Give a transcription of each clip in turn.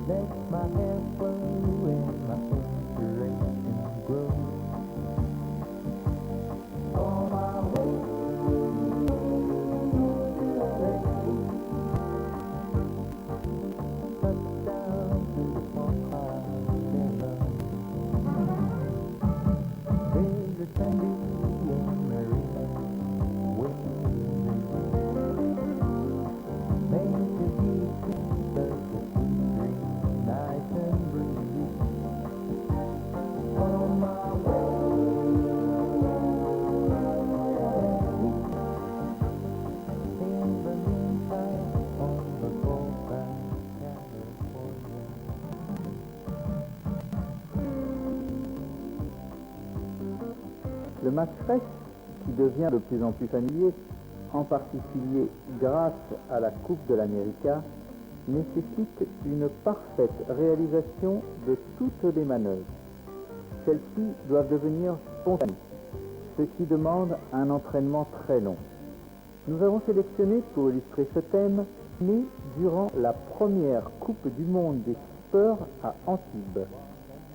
Let my hair for you and my inspiration grow. On my way to LA, touchdown to the small clouds in love. There's a Sandy and Maria waiting for me. Make it easy, such a sweet dream, nice and breezy. On my way, in the meantime, on the Gulf of California. Le match fresh, qui devient de plus en plus familier, en particulier grâce à la Coupe de l'América, nécessite une parfaite réalisation de toutes les manœuvres. Celles-ci doivent devenir spontanées, ce qui demande un entraînement très long. Nous avons sélectionné pour illustrer ce thème, né durant la première Coupe du Monde des skippers à Antibes.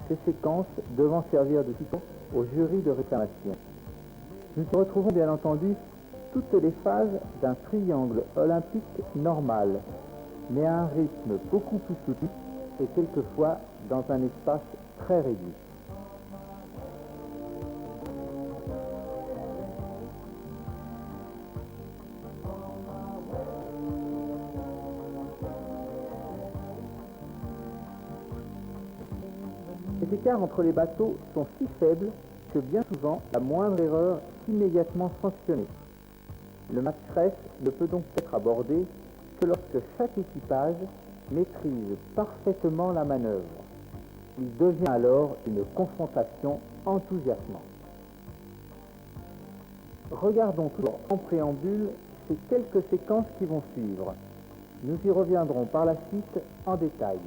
Ces séquences devant servir de support au jury de réclamation. Nous retrouvons bien entendu toutes les phases d'un triangle olympique normal, mais à un rythme beaucoup plus soutenu et quelquefois dans un espace très réduit. Les écarts entre les bateaux sont si faibles que bien souvent la moindre erreur est immédiatement sanctionnée. Le match race ne peut donc être abordé que lorsque chaque équipage maîtrise parfaitement la manœuvre. Il devient alors une confrontation enthousiasmante. Regardons tout en préambule ces quelques séquences qui vont suivre. Nous y reviendrons par la suite en détail.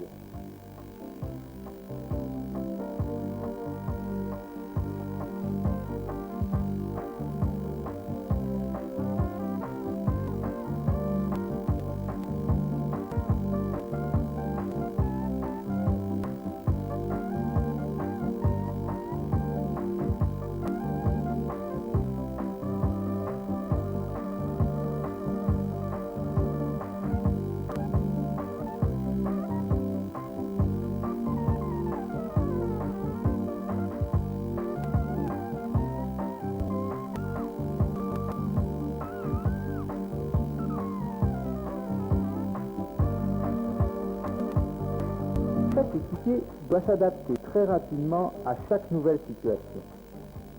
Chaque équipier doit s'adapter très rapidement à chaque nouvelle situation.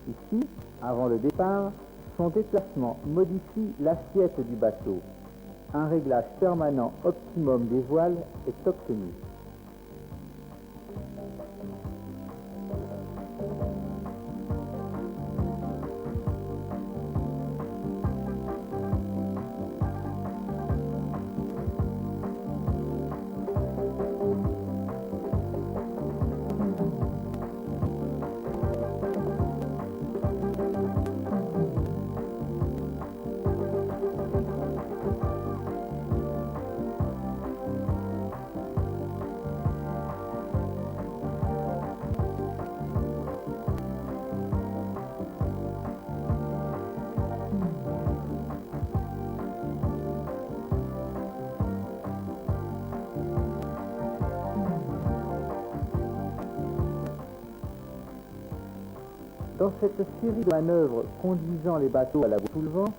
Ici, avant le départ, son déplacement modifie l'assiette du bateau. Un réglage permanent optimum des voiles est obtenu. Dans cette série de manœuvres conduisant les bateaux à la bout le vent,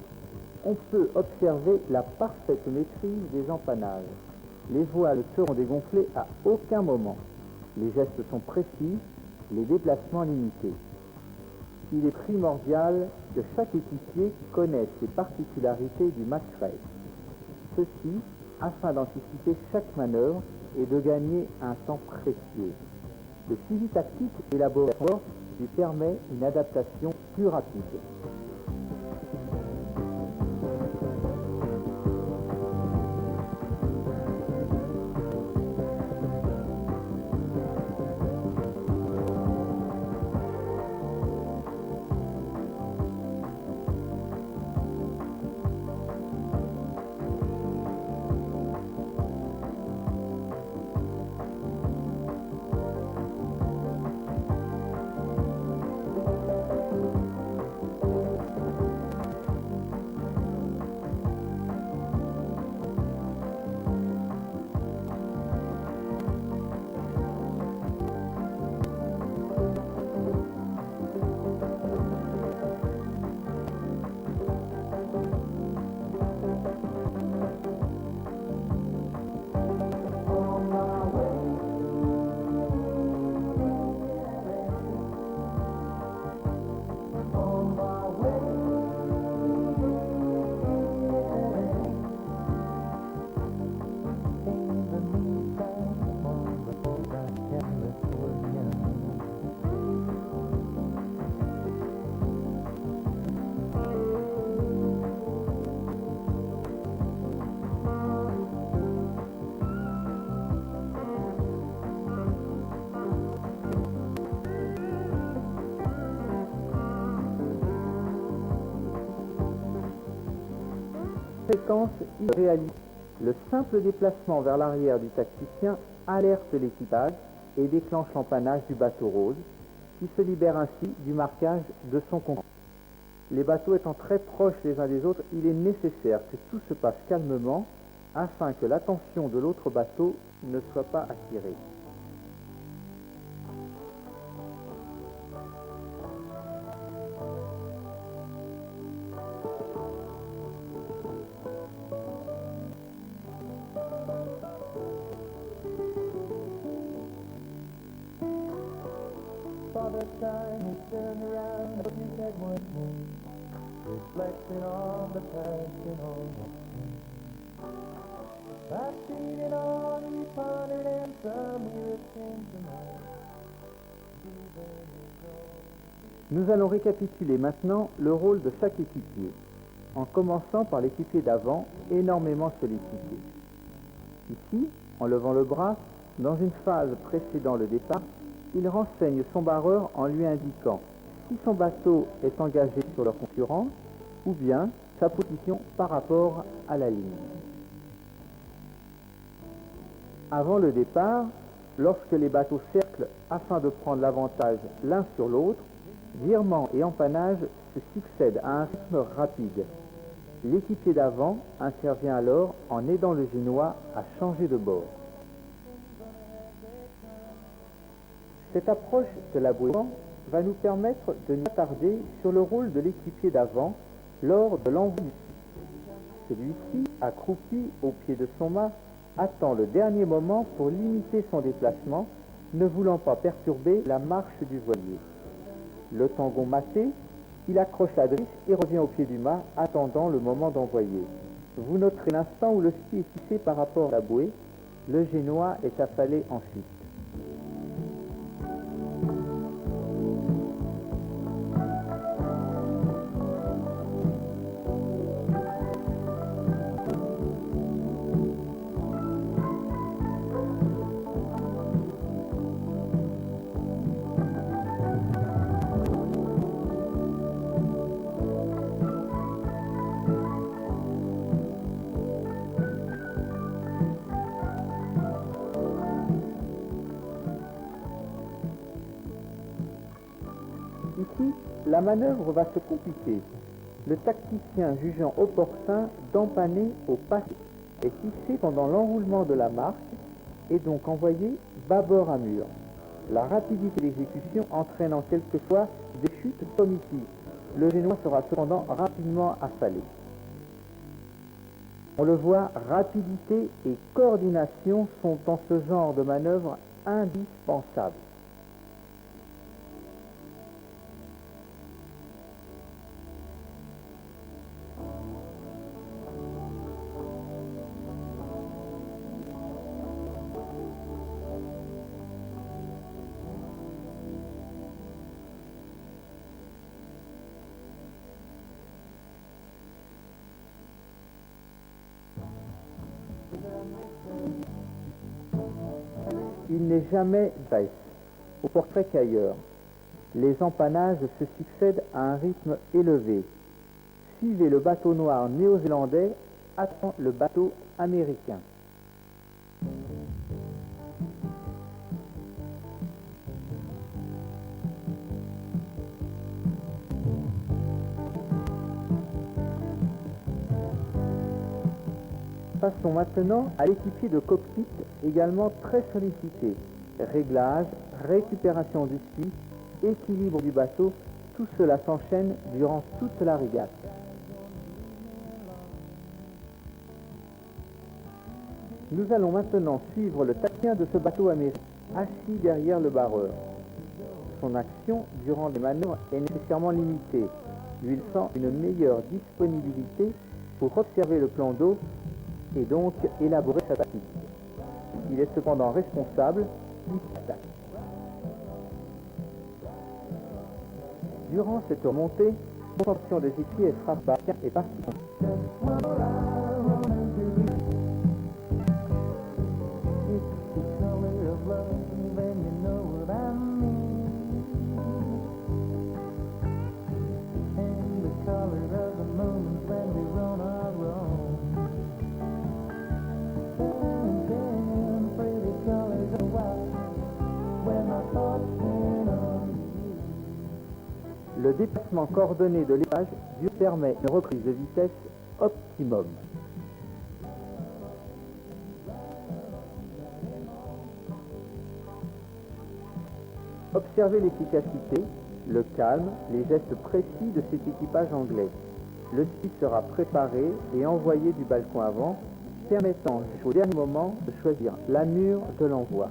on peut observer la parfaite maîtrise des empannages. Les voiles seront dégonflées à aucun moment. Les gestes sont précis, les déplacements limités. Il est primordial que chaque équipier connaisse les particularités du match race. Ceci afin d'anticiper chaque manœuvre et de gagner un temps précieux. Le suivi tactique élaboré lui permet une adaptation plus rapide. séquence réalise le simple déplacement vers l'arrière du tacticien alerte l'équipage et déclenche l'empannage du bateau rose, qui se libère ainsi du marquage de son concurrent. Les bateaux étant très proches les uns des autres, il est nécessaire que tout se passe calmement afin que l'attention de l'autre bateau ne soit pas attirée. Father Time is turned around, looking at once more, reflecting on the past and on the future. I've seen it all, we pondered, and some years came to mind. Nous allons récapituler maintenant le rôle de chaque équipier, en commençant par l'équipier d'avant, énormément sollicité. Ici, en levant le bras, dans une phase précédant le départ, il renseigne son barreur en lui indiquant si son bateau est engagé sur leur concurrent ou bien sa position par rapport à la ligne. Avant le départ, lorsque les bateaux cerclent afin de prendre l'avantage l'un sur l'autre, virement et empannage se succèdent à un rythme rapide. L'équipier d'avant intervient alors en aidant le Génois à changer de bord. Cette approche de la bouée va nous permettre de nous attarder sur le rôle de l'équipier d'avant lors de l'envoi du site. Celui-ci, accroupi au pied de son mât, attend le dernier moment pour limiter son déplacement, ne voulant pas perturber la marche du voilier. Le tangon maté, il accroche la drisse et revient au pied du mât, attendant le moment d'envoyer. Vous noterez l'instant où le ski est tissé par rapport à la bouée, le Génois est affalé en fuite. Ici, la manœuvre va se compliquer. Le tacticien jugeant opportun d'empanner au passé est fixé pendant l'enroulement de la marque et donc envoyé bâbord à mur. La rapidité d'exécution entraînant quelquefois des chutes comme ici. Le Génois sera cependant rapidement affalé. On le voit, rapidité et coordination sont dans ce genre de manœuvre indispensables. Il n'est jamais baisse, au portrait qu'ailleurs. Les empannages se succèdent à un rythme élevé. Suivez le bateau noir néo-zélandais, attend le bateau américain. Passons maintenant à l'équipier de cockpit, également très sollicité. Réglage, récupération du ski, équilibre du bateau, tout cela s'enchaîne durant toute la régate. Nous allons maintenant suivre le tacticien de ce bateau américain, assis derrière le barreur. Son action durant les manœuvres est nécessairement limitée, lui laissant une meilleure disponibilité pour observer le plan d'eau et donc élaborer sa tactique. Il est cependant responsable du attaque. Durant cette remontée, la concentration des équipiers frappe bas et partie. color of the moon when we run our wrong. Le déplacement coordonné de l'équipage permet une reprise de vitesse optimum. Observez l'efficacité, le calme, les gestes précis de cet équipage anglais. Le ski sera préparé et envoyé du balcon avant, permettant jusqu'au dernier moment de choisir l'allure de l'envoi.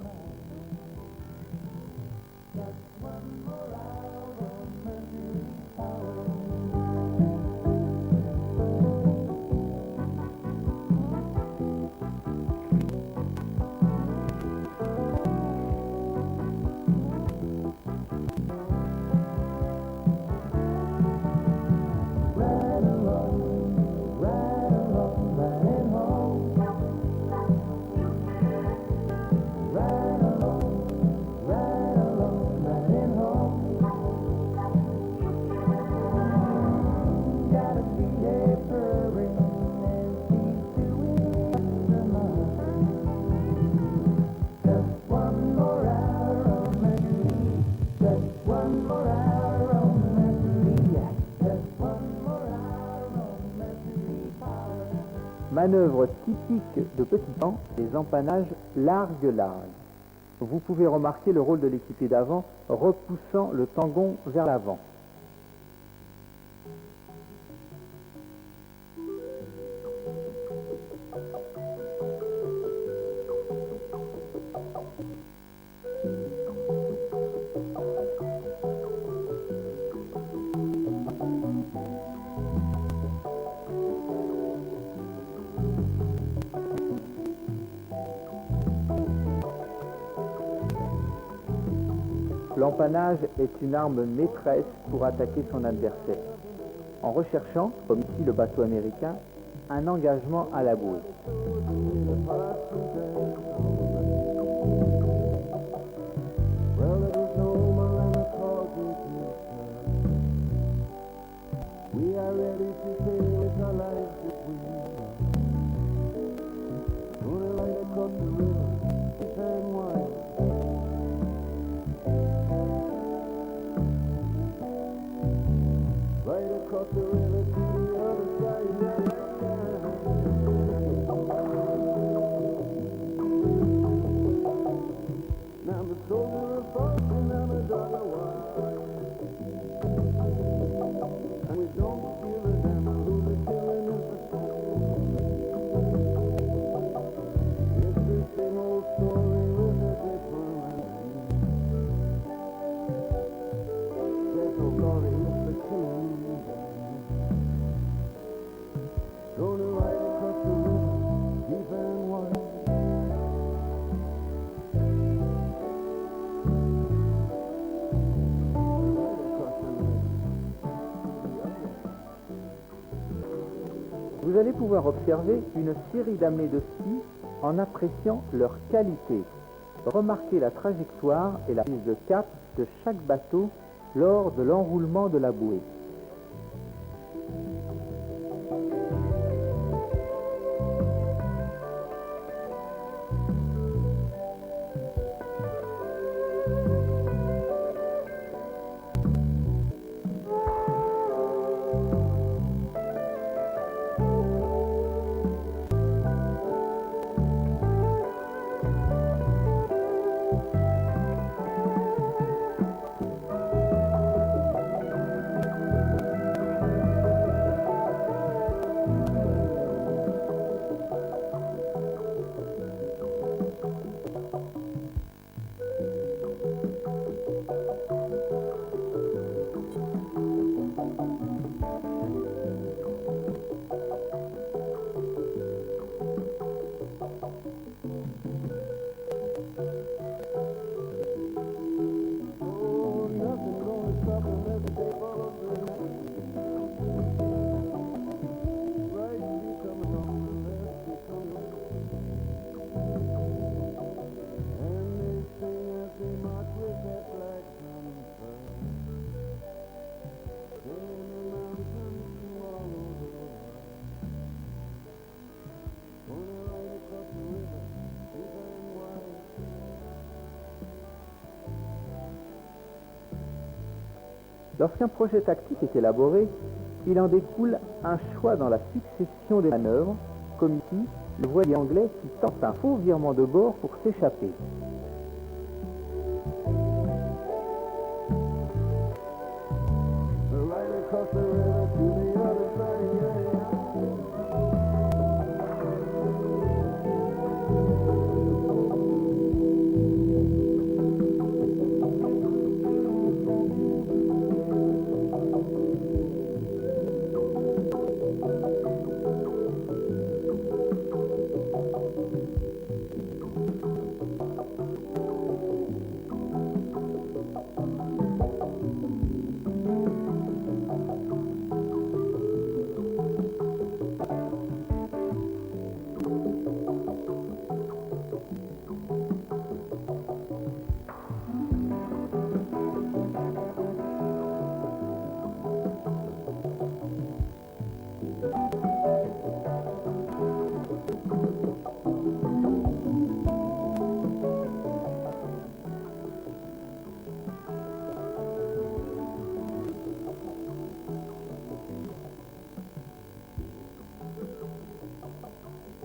Manœuvre typique de petit temps, les empannages largue-largue. Vous pouvez remarquer le rôle de l'équipier d'avant repoussant le tangon vers l'avant. L'empannage est une arme maîtresse pour attaquer son adversaire, en recherchant, comme ici le bateau américain, un engagement à la bouée. Vous allez pouvoir observer une série d'amenées de ski en appréciant leur qualité. Remarquez la trajectoire et la prise de cap de chaque bateau lors de l'enroulement de la bouée. Lorsqu'un projet tactique est élaboré, il en découle un choix dans la succession des manœuvres, comme ici, le voilier anglais qui tente un faux virement de bord pour s'échapper. Right across the river to the other side,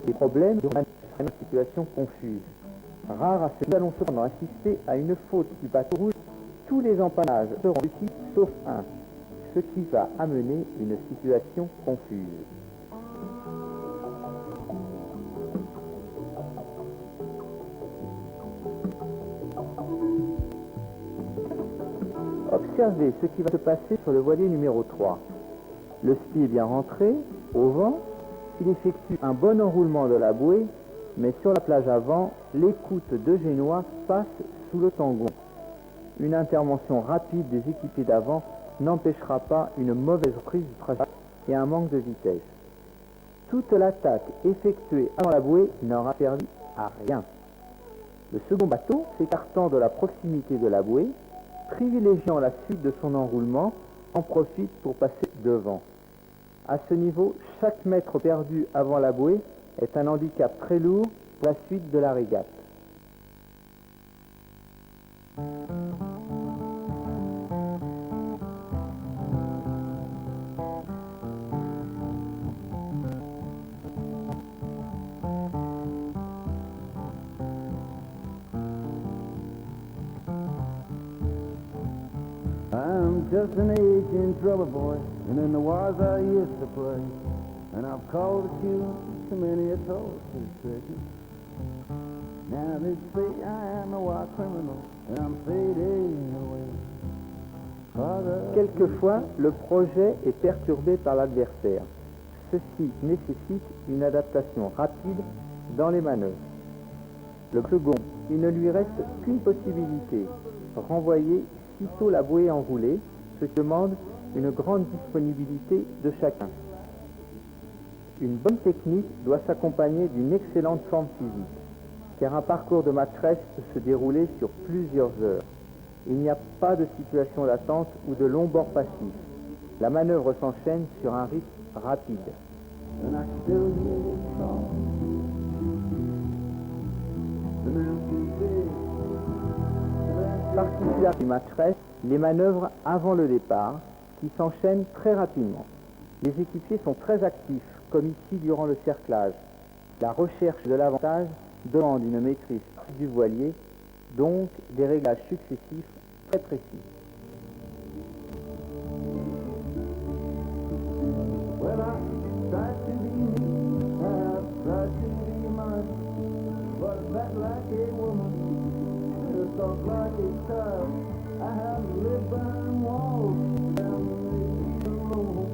Les problèmes durant une situation confuse. Rare à ce que nous allons cependant assister à une faute du bateau rouge. Tous les empannages seront réussis sauf un, ce qui va amener une situation confuse. Observez ce qui va se passer sur le voilier numéro 3. Le spi est bien rentré, au vent. Il effectue un bon enroulement de la bouée, mais sur la plage avant, l'écoute de Génois passe sous le tangon. Une intervention rapide des équipiers d'avant n'empêchera pas une mauvaise prise de trajectoire et un manque de vitesse. Toute l'attaque effectuée avant la bouée n'aura servi à rien. Le second bateau, s'écartant de la proximité de la bouée, privilégiant la suite de son enroulement, en profite pour passer devant. À ce niveau, chaque mètre perdu avant la bouée est un handicap très lourd pour la suite de la régate. I'm just an aging trouble boy, and in the wars I used to play. And I've called at you so many a toast is taken. Now they say I am a war criminal, and I'm fading away. Quelquefois, le projet est perturbé par l'adversaire. Ceci nécessite une adaptation rapide dans les manœuvres. Le second, il ne lui reste qu'une possibilité, renvoyer sitôt la bouée enroulée, ce qui demande une grande disponibilité de chacun. Une bonne technique doit s'accompagner d'une excellente forme physique, car un parcours de maîtresse peut se dérouler sur plusieurs heures. Il n'y a pas de situation latente ou de long bord passif. La manœuvre s'enchaîne sur un rythme rapide. Particularité du maîtresse, les manœuvres avant le départ, qui s'enchaînent très rapidement. Les équipiers sont très actifs, comme ici durant le cerclage. La recherche de l'avantage demande une maîtrise du voilier, donc des réglages successifs très précis. Well, I tried to be me, I tried to be mine, but back like a woman, talk like a child. I have lived behind walls and made the road,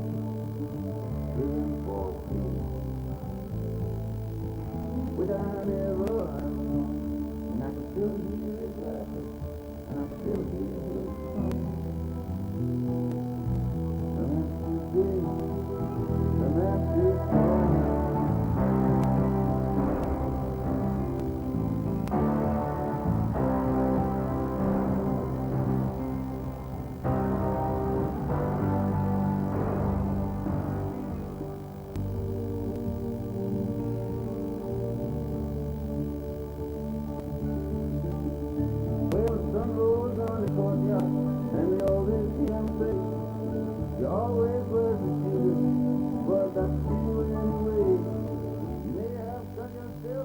living for peace, which I never known, and I can still hear it laughing, and I still hear it song. And that's the day, and that's the song.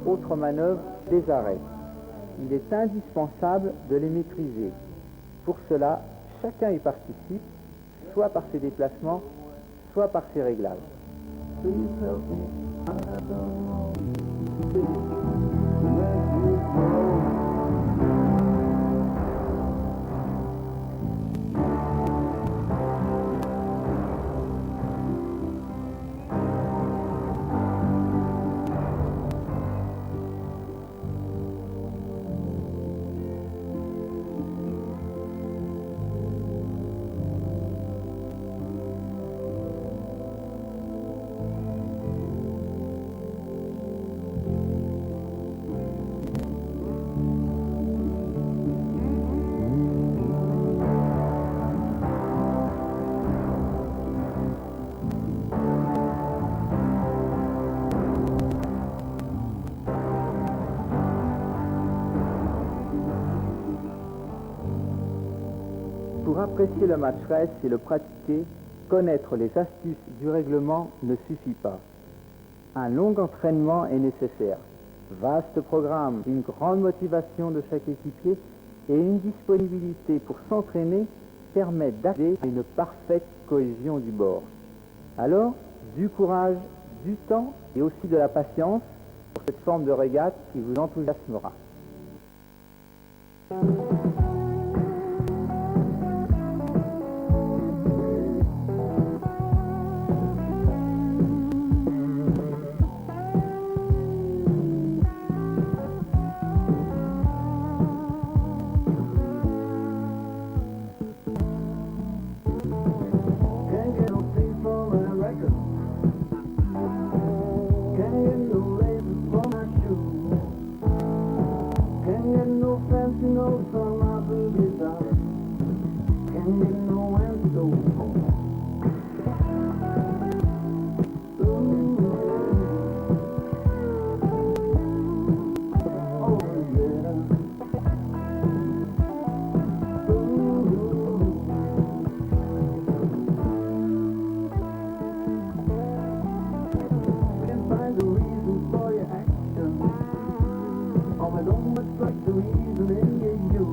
autres manœuvres, des arrêts. Il est indispensable de les maîtriser. Pour cela, chacun y participe, soit par ses déplacements, soit par ses réglages. Please help me, I don't know. Please, let me go. Pour apprécier le match race et le pratiquer, connaître les astuces du règlement ne suffit pas. Un long entraînement est nécessaire. Vaste programme, une grande motivation de chaque équipier et une disponibilité pour s'entraîner permettent d'accéder à une parfaite cohésion du bord. Alors, du courage, du temps et aussi de la patience pour cette forme de régate qui vous enthousiasmera. Can't get no sleep from a record. Can't get no laces for my shoes. Can't get no fancy notes on my blue guitar. Can't get no antidote for. Ooh. Oh yeah. Ooh. Can't find a reason for your action. Oh, I don't much like the reason in you.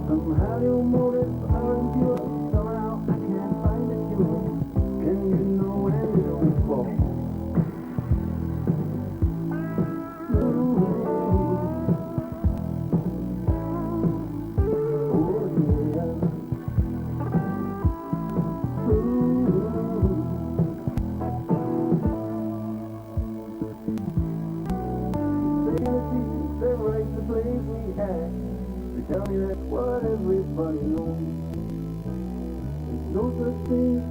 Somehow your motives are impure. Somehow I can't find a cure. Can you know when you don't fall? Ooh. Oh yeah. Ooh. They're gonna teach us the right to plays we had. They tell me that's what everybody knows. There's no such thing